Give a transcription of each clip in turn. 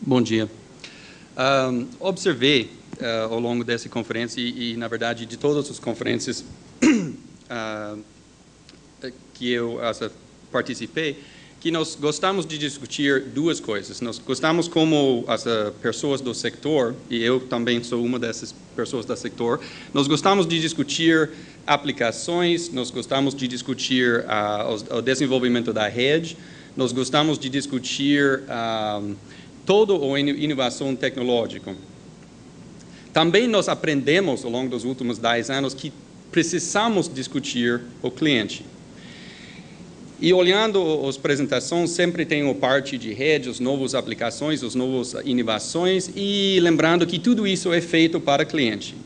Bom dia. Observei ao longo dessa conferência e, na verdade, de todas as conferências que eu participei, que nós gostamos de discutir duas coisas. Nós gostamos como as pessoas do setor, e eu também sou uma dessas pessoas do setor, nós gostamos de discutir aplicações, nós gostamos de discutir o desenvolvimento da rede, nós gostamos de discutir toda a inovação tecnológica. Também nós aprendemos ao longo dos últimos 10 anos que precisamos discutir o cliente. E olhando as apresentações, sempre tem a parte de rede, as novas aplicações, as novas inovações, e lembrando que tudo isso é feito para o cliente.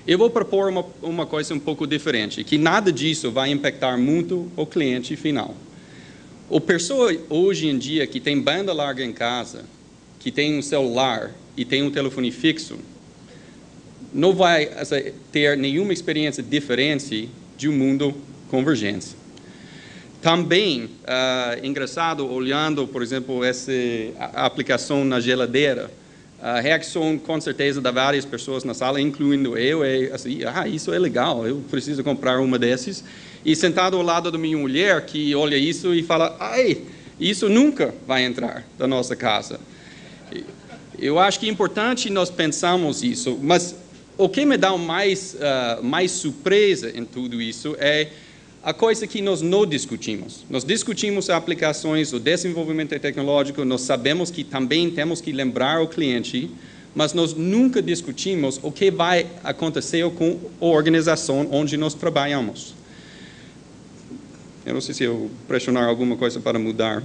Eu vou propor uma coisa um pouco diferente, que nada disso vai impactar muito o cliente final. A pessoa hoje em dia que tem banda larga em casa, que tem um celular e tem um telefone fixo, não vai ter nenhuma experiência diferente de um mundo convergente. Também, engraçado, olhando, por exemplo, essa aplicação na geladeira, a reação, com certeza, de várias pessoas na sala, incluindo eu, é assim, isso é legal, eu preciso comprar uma dessas. E sentado ao lado da minha mulher, que olha isso e fala, isso nunca vai entrar na nossa casa. Eu acho que é importante nós pensarmos isso, mas o que me dá mais surpresa em tudo isso é a coisa que nós não discutimos. Nós discutimos aplicações, o desenvolvimento tecnológico, nós sabemos que também temos que lembrar o cliente, mas nós nunca discutimos o que vai acontecer com a organização onde nós trabalhamos. Eu não sei se eu pressionar alguma coisa para mudar.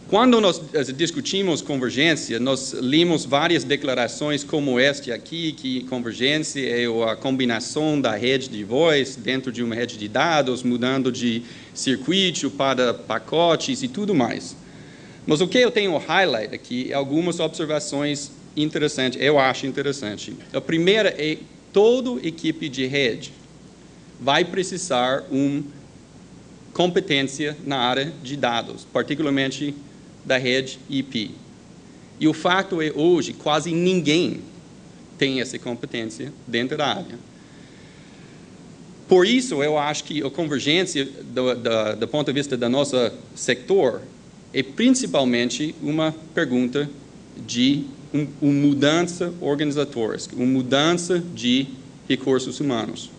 Quando nós discutimos convergência, nós lemos várias declarações como esta aqui, que convergência é a combinação da rede de voz dentro de uma rede de dados, mudando de circuito para pacotes e tudo mais. Mas o que eu tenho highlight aqui é algumas observações interessantes, eu acho interessante. A primeira é toda equipe de rede vai precisar uma competência na área de dados, particularmente da rede IP. E o fato é, hoje, quase ninguém tem essa competência dentro da área. Por isso, eu acho que a convergência, do ponto de vista do nosso setor, é principalmente uma pergunta de uma mudança organizatória, uma mudança de recursos humanos.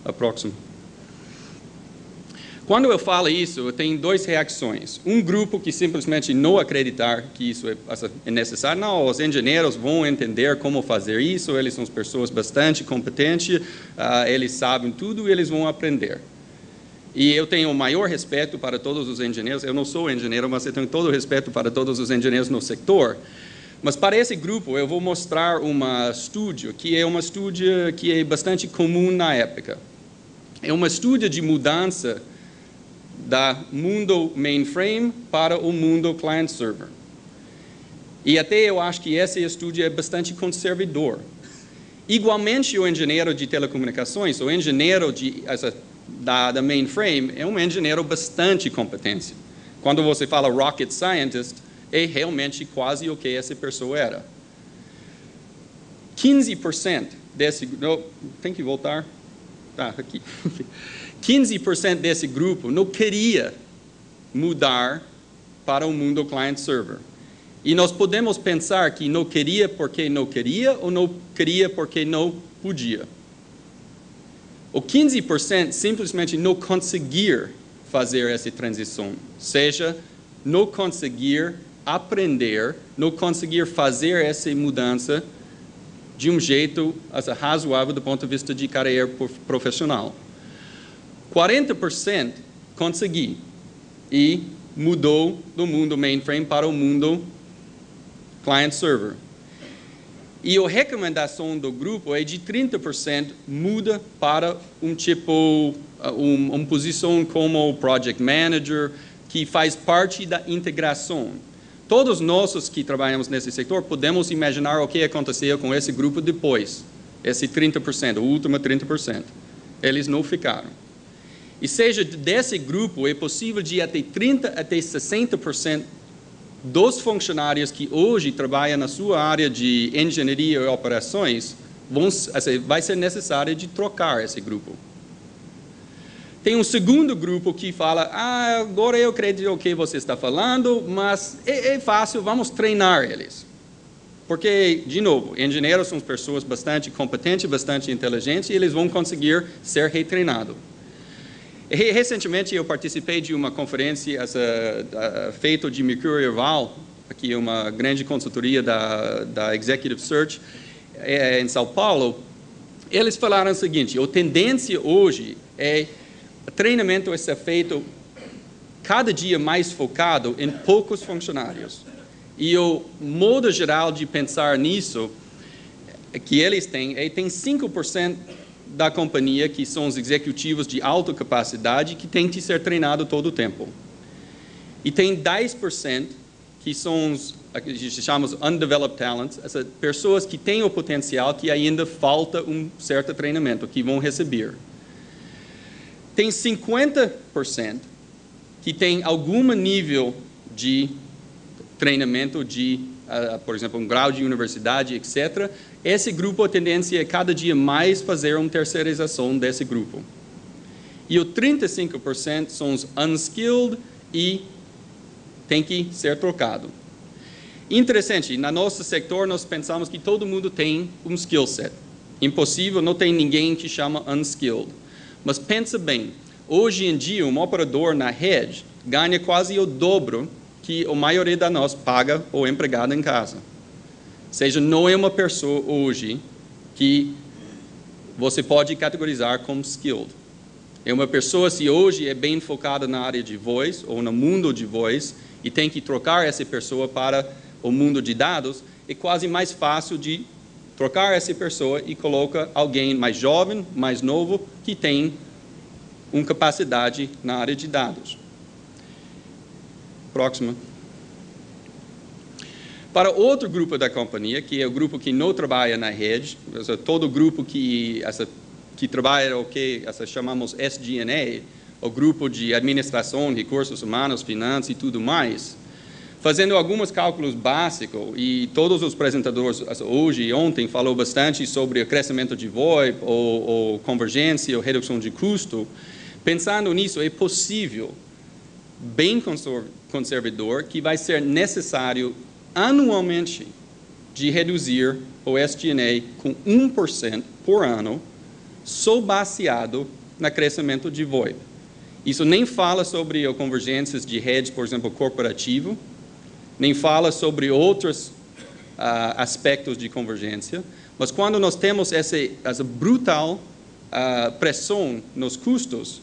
A próxima. Quando eu falo isso, eu tenho duas reações. Um grupo que simplesmente não acreditar que isso é necessário. Não, os engenheiros vão entender como fazer isso, eles são pessoas bastante competentes, eles sabem tudo e eles vão aprender. E eu tenho o maior respeito para todos os engenheiros. Eu não sou engenheiro, mas eu tenho todo o respeito para todos os engenheiros no setor. Mas para esse grupo, eu vou mostrar um estudo, que é um estudo que é bastante comum na época. É um estudo de mudança da mundo mainframe para o mundo client-server. E até eu acho que esse estudo é bastante conservador. Igualmente, o engenheiro de telecomunicações, o engenheiro da mainframe, é um engenheiro bastante competente. Quando você fala rocket scientist, é realmente quase o que essa pessoa era. 15% desse... tem que voltar? Tá, aqui. 15% desse grupo não queria mudar para o mundo client-server. E nós podemos pensar que não queria porque não queria ou não queria porque não podia. O 15% simplesmente não conseguir fazer essa transição, seja, não conseguir aprender, não conseguir fazer essa mudança de um jeito razoável do ponto de vista de carreira profissional. 40% consegui e mudou do mundo mainframe para o mundo client-server. E a recomendação do grupo é de 30% muda para uma posição como Project Manager, que faz parte da integração. Todos nós que trabalhamos nesse setor podemos imaginar o que aconteceu com esse grupo depois, esse 30%, o último 30%. Eles não ficaram. E seja desse grupo, é possível de até 30% até 60% dos funcionários que hoje trabalham na sua área de engenharia e operações, vai ser necessário de trocar esse grupo. Tem um segundo grupo que fala, agora eu acredito o que você está falando, mas é fácil, vamos treinar eles. Porque, de novo, engenheiros são pessoas bastante competentes, bastante inteligentes, e eles vão conseguir ser retreinados. Recentemente, eu participei de uma conferência feita de Mercury Val, que é uma grande consultoria da Executive Search, em São Paulo. Eles falaram o seguinte, a tendência hoje é o treinamento ser feito cada dia mais focado em poucos funcionários. E o modo geral de pensar nisso que eles têm, tem 5% da companhia que são os executivos de alta capacidade que têm que ser treinados todo o tempo. E tem 10% que são os que a gente chama de undeveloped talents, essas pessoas que têm o potencial que ainda falta um certo treinamento, que vão receber. Tem 50% que tem algum nível de treinamento por exemplo, um grau de universidade, etc. Esse grupo, a tendência é cada dia mais fazer uma terceirização desse grupo. E o 35% são os unskilled e tem que ser trocado. Interessante, no nosso setor nós pensamos que todo mundo tem um skill set. Impossível, não tem ninguém que chama unskilled. Mas pensa bem, hoje em dia um operador na rede ganha quase o dobro que a maioria de nós paga o empregado em casa. Ou seja, não é uma pessoa hoje que você pode categorizar como skilled. É uma pessoa, se hoje é bem focada na área de voz ou no mundo de voz e tem que trocar essa pessoa para o mundo de dados, é quase mais fácil de trocar essa pessoa e coloca alguém mais jovem, mais novo, que tem uma capacidade na área de dados. Próxima. Para outro grupo da companhia, que é o grupo que não trabalha na rede, todo grupo que trabalha o que chamamos SG&A, o grupo de administração, recursos humanos, finanças e tudo mais, fazendo alguns cálculos básicos, e todos os apresentadores hoje e ontem falou bastante sobre o crescimento de VoIP, ou convergência, ou redução de custo. Pensando nisso, é possível, bem conservador, que vai ser necessário anualmente de reduzir o SG&A com 1% por ano, só baseado no crescimento de VoIP. Isso nem fala sobre as convergências de redes, por exemplo, corporativo, nem fala sobre outros aspectos de convergência, mas quando nós temos essa brutal pressão nos custos,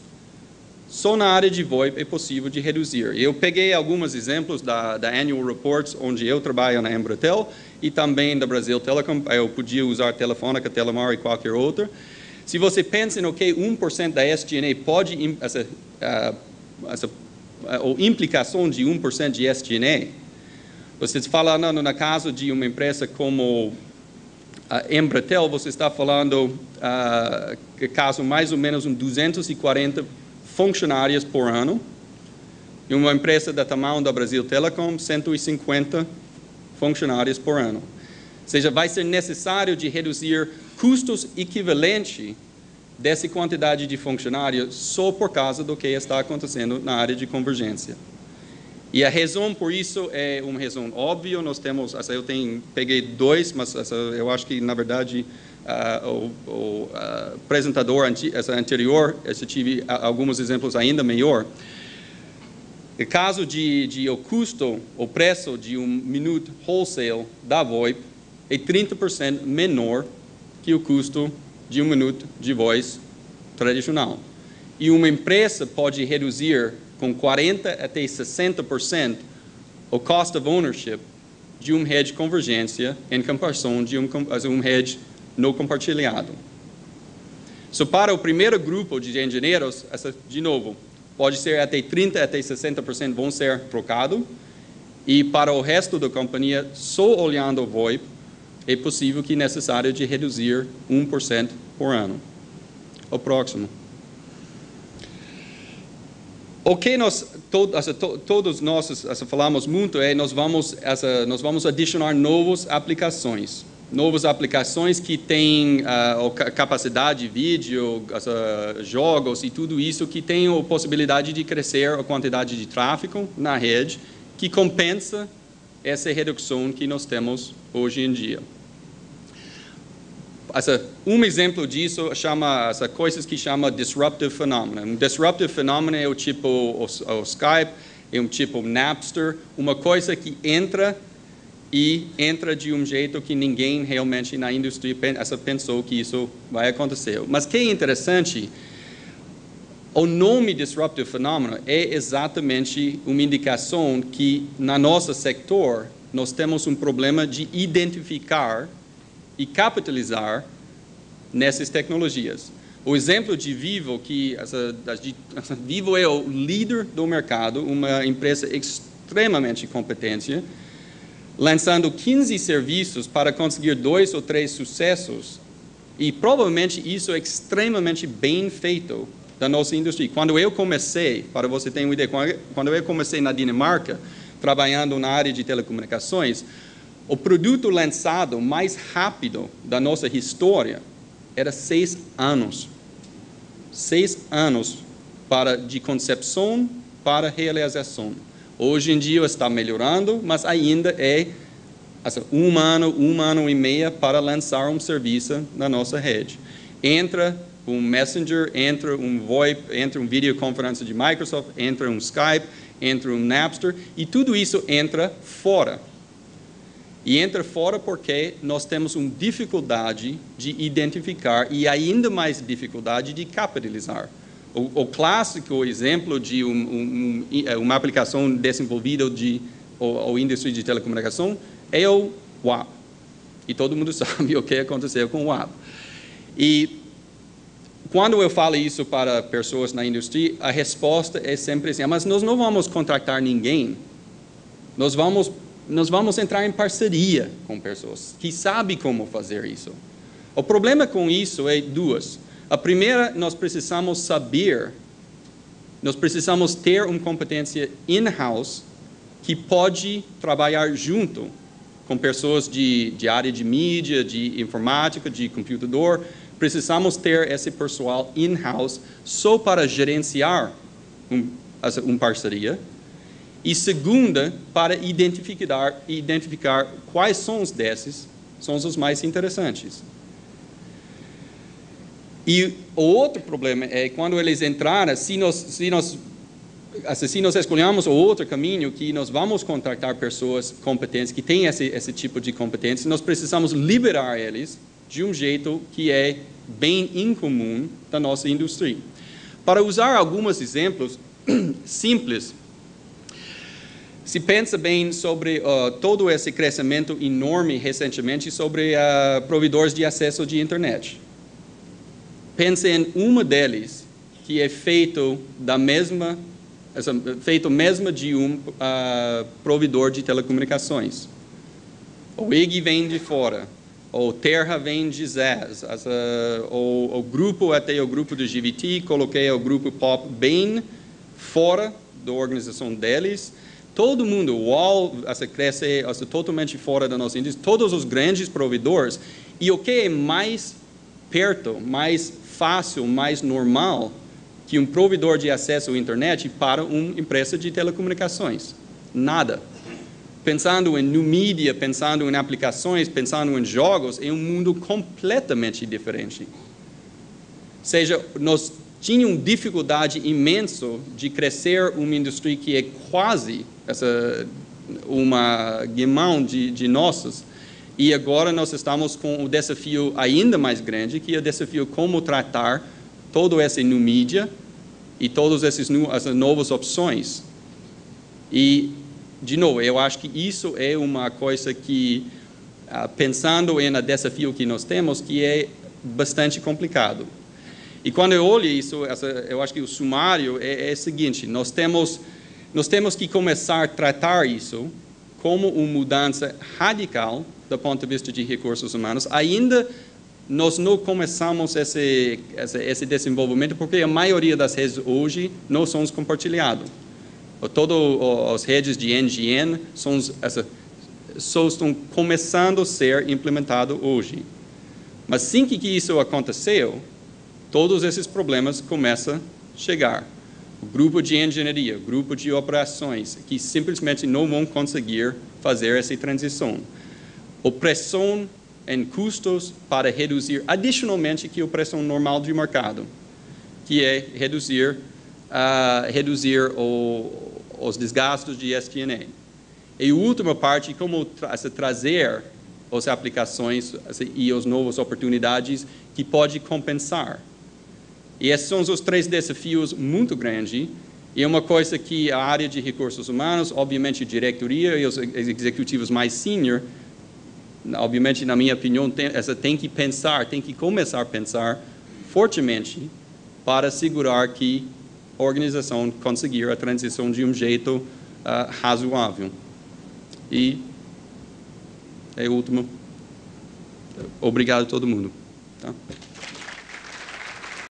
só na área de VoIP é possível de reduzir. Eu peguei alguns exemplos da Annual Reports, onde eu trabalho na Embratel, e também da Brasil Telecom. Eu podia usar Telefônica, Telemar e qualquer outra. Se você pensa no que 1% da SG&A pode, ou implicação de 1% de SG&A, você fala, no caso de uma empresa como a Embratel, você está falando, caso mais ou menos 240 funcionários por ano, e uma empresa da tamanho da Brasil Telecom, 150 funcionários por ano. Ou seja, vai ser necessário de reduzir custos equivalentes dessa quantidade de funcionários só por causa do que está acontecendo na área de convergência. E a razão por isso é uma razão óbvia. Nós temos, eu peguei dois, mas eu acho que, na verdade, o apresentador anterior, eu tive alguns exemplos ainda melhor. No caso de o custo, o preço de um minuto wholesale da VoIP é 30% menor que o custo de um minuto de voz tradicional. E uma empresa pode reduzir com 40% até 60% o cost of ownership de um rede de convergência em comparação de um rede não compartilhado. Para o primeiro grupo de engenheiros, de novo, pode ser até 30% até 60% vão ser trocados, e para o resto da companhia, só olhando o VoIP, é possível que é necessário de reduzir 1% por ano. O próximo. O que todos nós falamos muito é nós vamos adicionar novas aplicações que têm capacidade de vídeo, jogos e tudo isso que tem a possibilidade de crescer a quantidade de tráfego na rede, que compensa essa redução que nós temos hoje em dia. Um exemplo disso chama coisas que chama disruptive phenomenon. Um disruptive phenomenon é o tipo o Skype, é um tipo Napster, uma coisa que entra de um jeito que ninguém realmente na indústria pensou que isso vai acontecer. Mas que é interessante, o nome disruptive phenomenon é exatamente uma indicação que no nosso setor nós temos um problema de identificar e capitalizar nessas tecnologias. O exemplo de Vivo, Vivo é o líder do mercado, uma empresa extremamente competente, lançando 15 serviços para conseguir 2 ou 3 sucessos, e provavelmente isso é extremamente bem feito da nossa indústria. Quando eu comecei, para você ter uma ideia, quando eu comecei na Dinamarca, trabalhando na área de telecomunicações, o produto lançado mais rápido da nossa história era 6 anos. 6 anos de concepção para realização. Hoje em dia está melhorando, mas ainda é um ano e meio para lançar um serviço na nossa rede. Entra um Messenger, entra um VoIP, entra uma videoconferência de Microsoft, entra um Skype, entra um Napster, e tudo isso entra fora. E entra fora porque nós temos uma dificuldade de identificar e ainda mais dificuldade de capitalizar. O clássico exemplo de uma aplicação desenvolvida ou indústria de telecomunicação é o WAP. E todo mundo sabe o que aconteceu com o WAP. E quando eu falo isso para pessoas na indústria, a resposta é sempre assim, mas nós não vamos contratar ninguém, nós vamos entrar em parceria com pessoas que sabem como fazer isso. O problema com isso é duas. A primeira, nós precisamos ter uma competência in-house que pode trabalhar junto com pessoas de área de mídia, de informática, de computador. Precisamos ter esse pessoal in-house só para gerenciar uma parceria. E segunda, para identificar quais são os desses, são os mais interessantes. E o outro problema é quando eles entrarem, se nós escolhemos o outro caminho, que nós vamos contratar pessoas competentes, que têm esse tipo de competência, nós precisamos liberar eles de um jeito que é bem incomum da nossa indústria. Para usar alguns exemplos simples, se pensa bem sobre todo esse crescimento enorme recentemente sobre provedores de acesso de internet. Pense em uma deles que é feito mesmo de um provedor de telecomunicações. O IG vem de fora, o Terra vem de ZAS, o grupo do GVT, coloquei o grupo POP bem fora da organização deles. Todo mundo, o UOL, cresce totalmente fora da nossa indústria, todos os grandes provedores. E o que é mais perto, mais fácil, mais normal que um provedor de acesso à internet para uma empresa de telecomunicações? Nada. Pensando em new media, pensando em aplicações, pensando em jogos, é um mundo completamente diferente. Ou seja, nós tínhamos dificuldade imensa de crescer uma indústria que é quase uma guimão de nossos. E agora nós estamos com um desafio ainda mais grande, que é o desafio como tratar todo esse new media e todas essas novas opções. E, de novo, eu acho que isso é uma coisa que, pensando em desafio que nós temos, que é bastante complicado. E quando eu olho isso, eu acho que o sumário é o seguinte, nós temos que começar a tratar isso como uma mudança radical do ponto de vista de recursos humanos, ainda nós não começamos esse desenvolvimento porque a maioria das redes hoje não são compartilhadas. Todas as redes de NGN só estão começando a ser implementadas hoje. Mas assim que isso aconteceu, todos esses problemas começam a chegar. O grupo de engenharia, o grupo de operações, que simplesmente não vão conseguir fazer essa transição. A pressão em custos para reduzir adicionalmente que a pressão normal de mercado, que é reduzir os desgastos de SG&A. E a última parte, como trazer as aplicações e as novas oportunidades que pode compensar. E esses são os 3 desafios muito grandes, e é uma coisa que a área de recursos humanos, obviamente a diretoria e os executivos mais senior, obviamente, na minha opinião, tem que começar a pensar fortemente para assegurar que a organização conseguir a transição de um jeito razoável. E é o último. Obrigado a todo mundo. Tá?